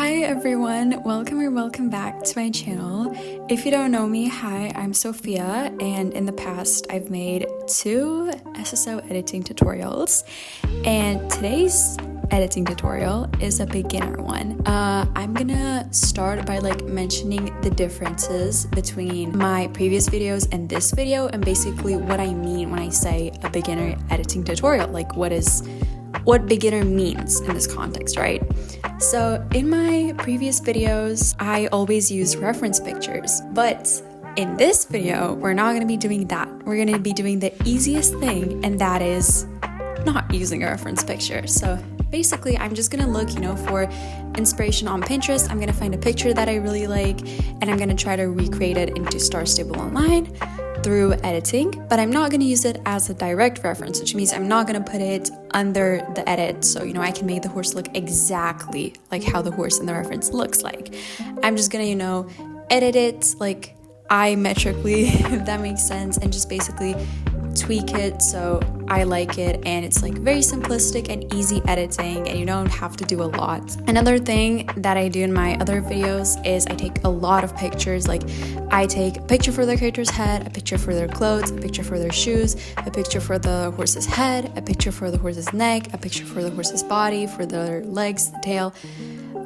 Hi everyone, welcome or welcome back to my channel. If you don't know me, hi, I'm Sophia, and in the past I've made 2 SSO editing tutorials, and today's editing tutorial is a beginner one. I'm gonna start by mentioning the differences between my previous videos and this video, and basically what I mean when I say a beginner editing tutorial, what beginner means in this context, right? So in my previous videos, I always use reference pictures, but in this video, we're not gonna be doing that. We're gonna be doing the easiest thing, and that is not using a reference picture. So basically, I'm just gonna look, for inspiration on Pinterest. I'm gonna find a picture that I really like, and I'm gonna try to recreate it into Star Stable Online through editing, but I'm not going to use it as a direct reference, which means I'm not going to put it under the edit so I can make the horse look exactly like how the horse in the reference looks like. I'm just going to edit it iMetrically, if that makes sense, and just basically tweak it so I like it, and it's very simplistic and easy editing, and you don't have to do a lot. Another thing that I do in my other videos is I take a lot of pictures. I take a picture for the character's head, a picture for their clothes, a picture for their shoes, a picture for the horse's head, a picture for the horse's neck, a picture for the horse's body, for their legs, the tail,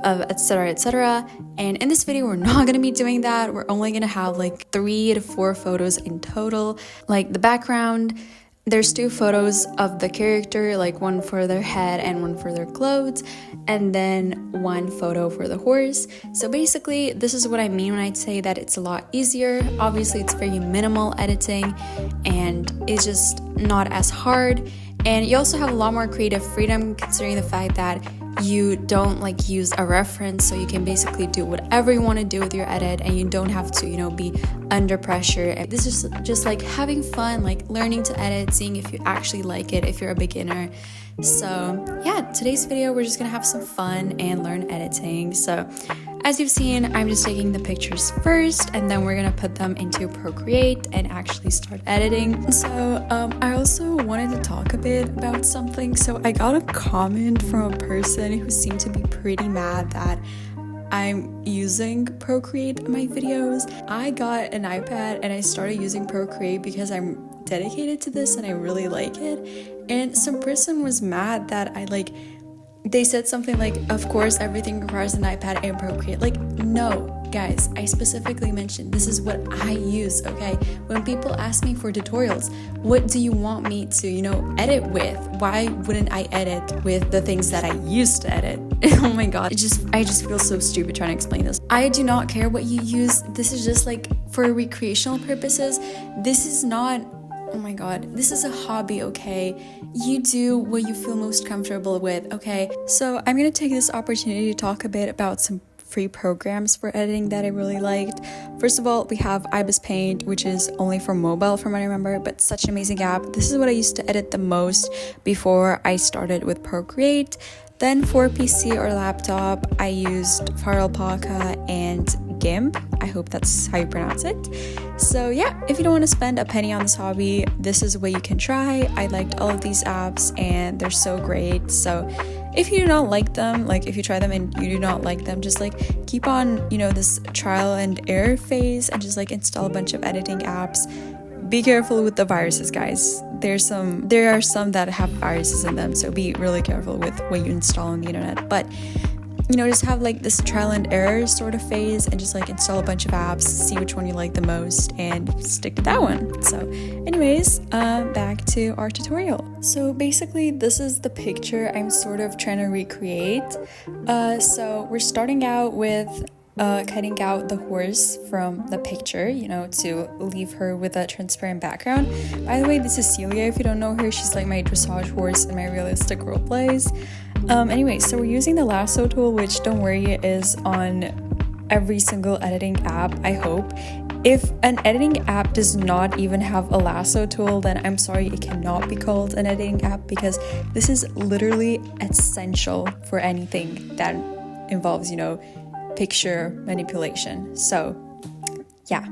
etc, etc. And in this video, we're not going to be doing that. We're only going to have 3 to 4 photos in total. The background, there's 2 photos of the character, one for their head and one for their clothes, and then 1 photo for the horse. So basically, this is what I mean when I say that it's a lot easier. Obviously, it's very minimal editing, and it's just not as hard. And you also have a lot more creative freedom, considering the fact that you don't use a reference, so you can basically do whatever you want to do with your edit, and you don't have to be under pressure. And this is just having fun, learning to edit, seeing if you actually like it if you're a beginner. So yeah, today's video we're just gonna have some fun and learn editing. So as you've seen, I'm just taking the pictures first, and then we're gonna put them into Procreate and actually start editing. So I also wanted to talk a bit about something. So I got a comment from a person who seemed to be pretty mad that I'm using Procreate in my videos. I got an iPad and I started using Procreate because I'm dedicated to this and I really like it. And some person was mad that they said something of course everything requires an iPad and Procreate. No, guys, I specifically mentioned this is what I use, okay? When people ask me for tutorials, what do you want me to, edit with? Why wouldn't I edit with the things that I used to edit? Oh my god, I just feel so stupid trying to explain this. I do not care what you use. This is just for recreational purposes. This is not, oh my god, this is a hobby, okay? You do what you feel most comfortable with, okay? So I'm gonna take this opportunity to talk a bit about some free programs for editing that I really liked. First of all, we have Ibis Paint, which is only for mobile from what I remember, but such an amazing app. This is what I used to edit the most before I started with Procreate. Then for PC or laptop, I used Faralpaca and GIMP. I hope that's how you pronounce it. So yeah, if you don't want to spend a penny on this hobby, this is what you can try. I liked all of these apps and they're so great. So if you do not like them, if you try them and you do not like them, just keep on, this trial and error phase and just install a bunch of editing apps. Be careful with the viruses, guys. There are some that have viruses in them, so be really careful with what you install on the internet. But just have this trial and error sort of phase and just install a bunch of apps, see which one you like the most, and stick to that one. So anyways, back to our tutorial. So basically, this is the picture I'm sort of trying to recreate. So we're starting out with cutting out the horse from the picture, to leave her with a transparent background. By the way, this is Celia. If you don't know her, she's my dressage horse in my realistic role plays. Anyway, so we're using the lasso tool, which, don't worry, is on every single editing app, I hope. If an editing app does not even have a lasso tool, then I'm sorry, it cannot be called an editing app, because this is literally essential for anything that involves, picture manipulation. So yeah,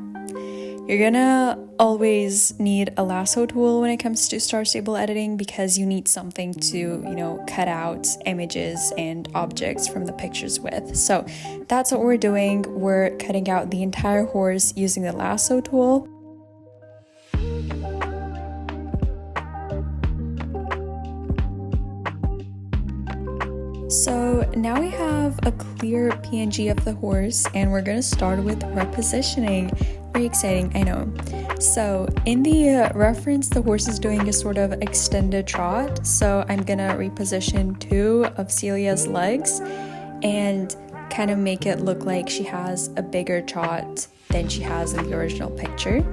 you're gonna always need a lasso tool when it comes to star stable editing, because you need something to, cut out images and objects from the pictures with. So that's what we're doing. We're cutting out the entire horse using the lasso tool. So now we have a clear PNG of the horse, and we're gonna start with repositioning. Very exciting, I know. So in the reference, the horse is doing a sort of extended trot. So I'm gonna reposition 2 of Celia's legs and kind of make it look like she has a bigger trot than she has in the original picture.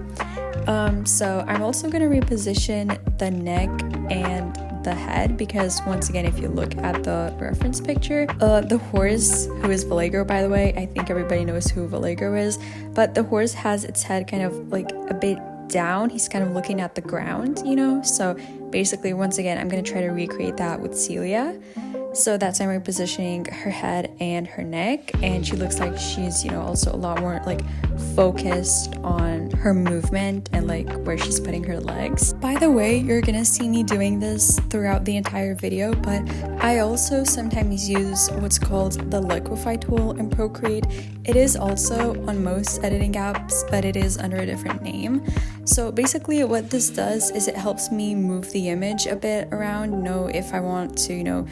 So I'm also gonna reposition the neck and the head, because once again, if you look at the reference picture, the horse, who is Vallegro, by the way, I think everybody knows who Vallegro is, but the horse has its head kind of like a bit down. He's kind of looking at the ground, so basically, once again, I'm going to try to recreate that with Celia. So that's why I'm repositioning her head and her neck, and she looks like she's, also a lot more like focused on her movement and like where she's putting her legs. By the way, you're gonna see me doing this throughout the entire video, but I also sometimes use what's called the liquify tool in Procreate. It is also on most editing apps, but it is under a different name. So basically what this does is it helps me move the image a bit around, if I want to,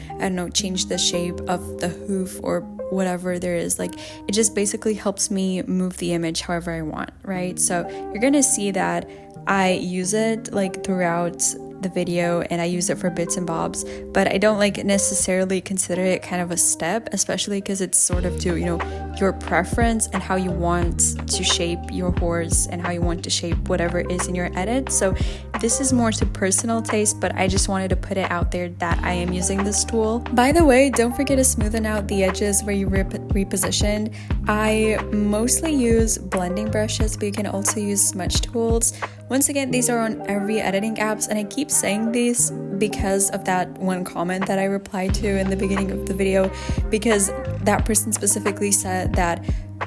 change the shape of the hoof or whatever there is. Like, it just basically helps me move the image however I want, right? So you're gonna see that I use it like throughout the video, and I use it for bits and bobs, but I don't like necessarily consider it kind of a step, especially because it's sort of to your preference and how you want to shape your horse and how you want to shape whatever is in your edit. So this is more to personal taste, but I just wanted to put it out there that I am using this tool. By the way, don't forget to smoothen out the edges where you repositioned. I mostly use blending brushes, but you can also use smudge tools. Once again, these are on every editing apps, and I keep saying these because of that one comment that I replied to in the beginning of the video, because that person specifically said that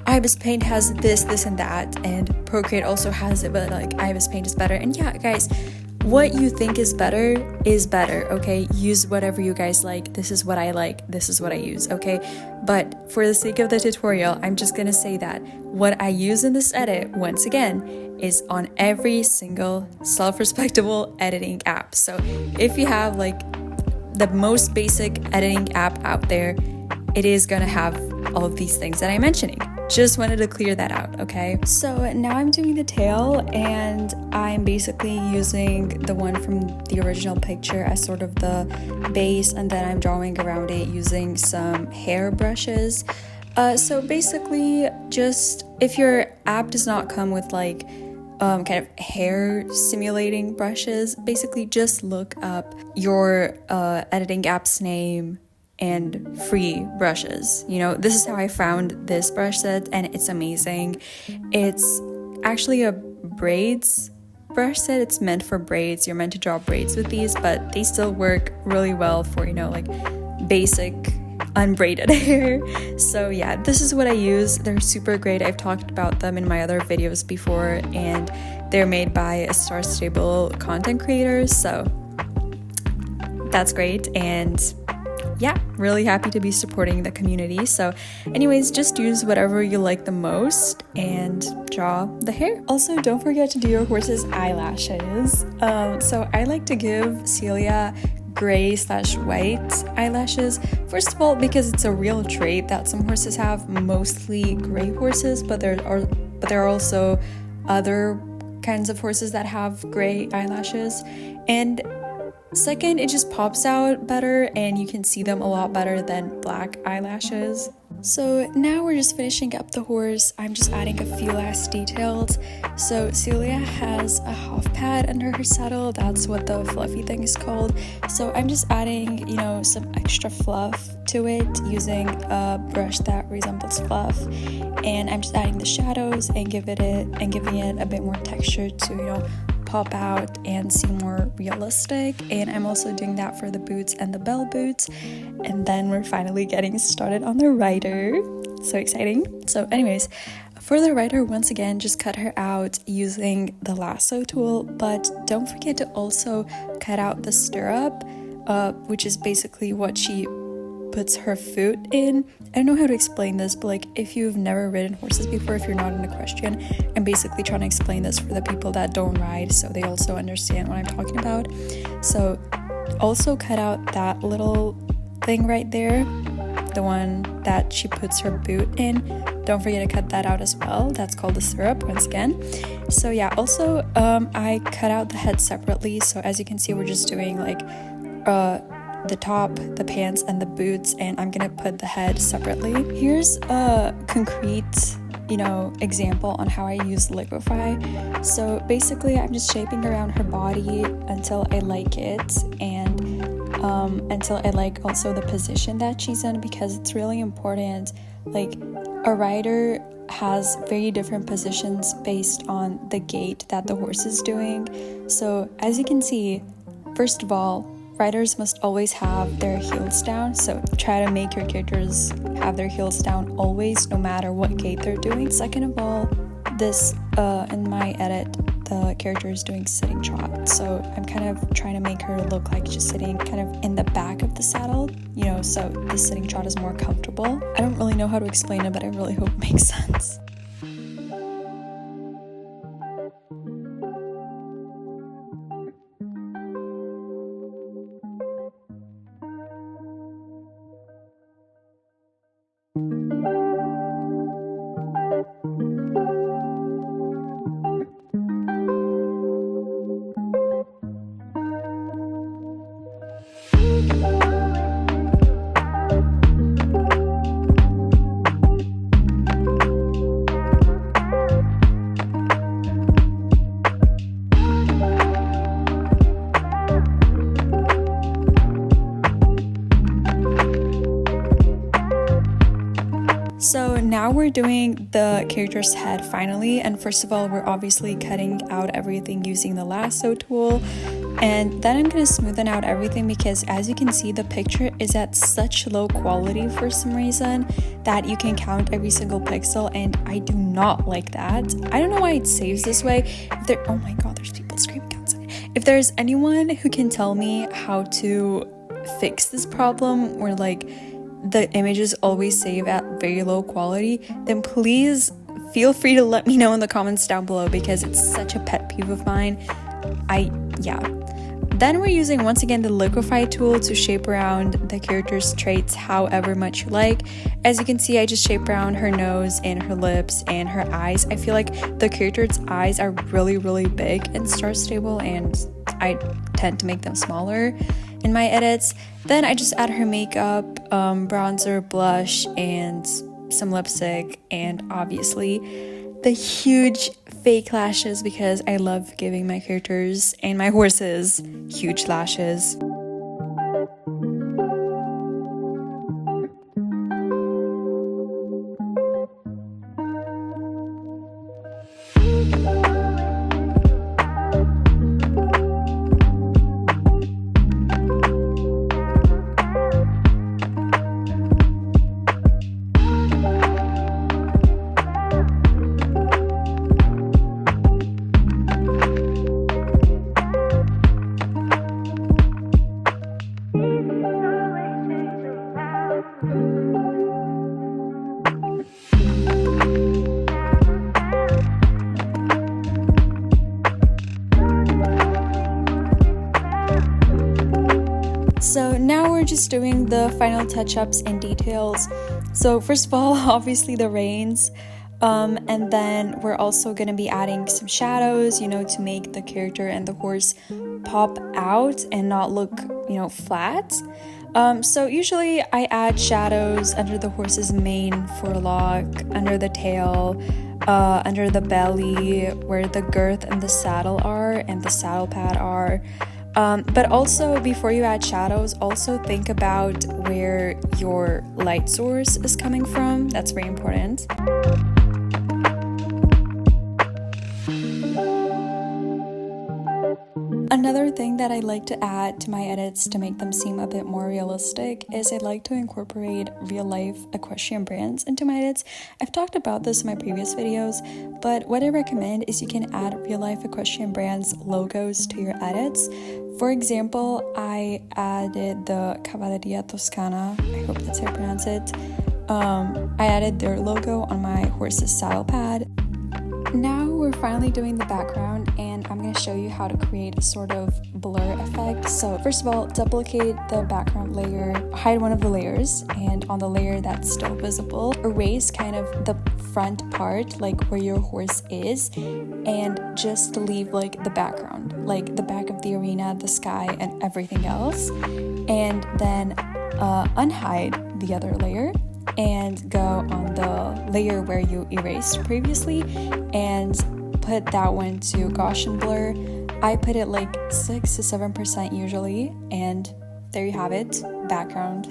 Ibis Paint has this, and that, and Procreate also has it, but like Ibis Paint is better. And yeah, guys, what you think is better, okay? Use whatever you guys like. This is what I like. This is what I use, okay? But for the sake of the tutorial, I'm just gonna say that what I use in this edit, once again, is on every single self-respectable editing app. So if you have like the most basic editing app out there, it is gonna have all of these things that I'm mentioning. Just wanted to clear that out, okay? So now I'm doing the tail, and I'm basically using the one from the original picture as sort of the base, and then I'm drawing around it using some hair brushes. So basically, just if your app does not come with like kind of hair simulating brushes, basically just look up your editing app's name and free brushes. This is how I found this brush set, and it's amazing. It's actually a braids brush set. It's meant for braids. You're meant to draw braids with these, but they still work really well for like basic unbraided hair. So yeah, this is what I use. They're super great. I've talked about them in my other videos before, and they're made by a star stable content creator, so that's great. And yeah, really happy to be supporting the community. So anyways, just use whatever you like the most and draw the hair. Also, don't forget to do your horse's eyelashes. So I like to give Celia gray/white eyelashes. First of all, because it's a real trait that some horses have, mostly gray horses, but there are also other kinds of horses that have gray eyelashes. And second, it just pops out better, and you can see them a lot better than black eyelashes. So now we're just finishing up the horse. I'm just adding a few last details. So Celia has a half pad under her saddle. That's what the fluffy thing is called. So I'm just adding, some extra fluff to it using a brush that resembles fluff. And I'm just adding the shadows and giving it a bit more texture to, pop out and seem more realistic. And I'm also doing that for the boots and the bell boots. And then we're finally getting started on the rider. So exciting. So anyways, For the rider, once again, just cut her out using the lasso tool, but don't forget to also cut out the stirrup, which is basically what she puts her foot in. I don't know how to explain this, but like if you've never ridden horses before, if you're not in equestrian, I'm basically trying to explain this for the people that don't ride so they also understand what I'm talking about. So also cut out that little thing right there, the one that she puts her boot in. Don't forget to cut that out as well. That's called the stirrup once again. So yeah, also I cut out the head separately. So as you can see, we're just doing like the top, the pants, and the boots, and I'm gonna put the head separately. Here's a concrete, example on how I use liquefy. So basically I'm just shaping around her body until I like it, and until I like also the position that she's in, because it's really important. Like a rider has very different positions based on the gait that the horse is doing. So as you can see, first of all, riders must always have their heels down, so try to make your characters have their heels down always, no matter what gait they're doing. Second of all, this in my edit, the character is doing sitting trot, so I'm kind of trying to make her look like she's sitting kind of in the back of the saddle, so the sitting trot is more comfortable. I don't really know how to explain it, but I really hope it makes sense. So now we're doing the character's head finally, and first of all, we're obviously cutting out everything using the lasso tool, and then I'm going to smoothen out everything because as you can see, the picture is at such low quality for some reason that you can count every single pixel, and I do not like that. I don't know why it saves this way. Oh my god, there's people screaming outside. If there's anyone who can tell me how to fix this problem where like the images always save at very low quality, then please feel free to let me know in the comments down below because it's such a pet peeve of mine. Then we're using once again the liquefy tool to shape around the character's traits however much you like. As you can see, I just shape around her nose and her lips and her eyes. I feel like the character's eyes are really big in Star Stable, and I tend to make them smaller in my edits. Then I just add her makeup, bronzer, blush, and some lipstick, and obviously the huge fake lashes because I love giving my characters and my horses huge lashes. So now we're just doing the final touch-ups and details. So first of all, obviously the reins, and then we're also going to be adding some shadows, to make the character and the horse pop out and not look, flat. So usually I add shadows under the horse's mane forelock, under the tail, under the belly, where the girth and the saddle are and the saddle pad are. But also, before you add shadows, also think about where your light source is coming from. That's very important. Another thing that I like to add to my edits to make them seem a bit more realistic is I like to incorporate real-life equestrian brands into my edits. I've talked about this in my previous videos, but what I recommend is you can add real-life equestrian brands logos to your edits. For example, I added the Cavalleria Toscana, I hope that's how I pronounce it. I added their logo on my horse's saddle pad. Now we're finally doing the background, and I'm going to show you how to create a sort of blur effect. So first of all, duplicate the background layer, hide one of the layers, and on the layer that's still visible, erase kind of the front part, like where your horse is, and just leave like the background, like the back of the arena, the sky, and everything else. And then unhide the other layer and go on the layer where you erased previously and put that one to Gaussian blur. I put it like 6 to 7% usually, and there you have it. Background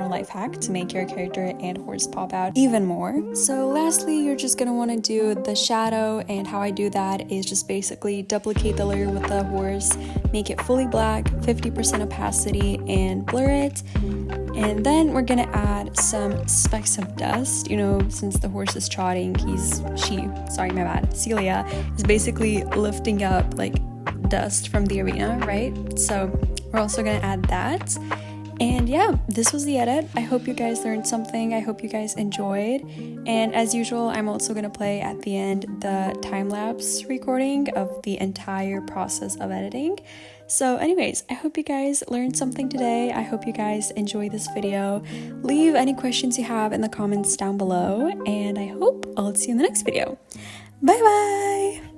life hack to make your character and horse pop out even more. So lastly, you're just gonna want to do the shadow, and how I do that is just basically duplicate the layer with the horse, make it fully black, 50% opacity, and blur it. And then we're gonna add some specks of dust. You know, since the horse is trotting, Celia is basically lifting up like dust from the arena, right? So we're also gonna add that. And yeah, this was the edit. I hope you guys learned something. I hope you guys enjoyed. And as usual, I'm also going to play at the end the time-lapse recording of the entire process of editing. So anyways, I hope you guys learned something today. I hope you guys enjoy this video. Leave any questions you have in the comments down below. And I hope I'll see you in the next video. Bye bye!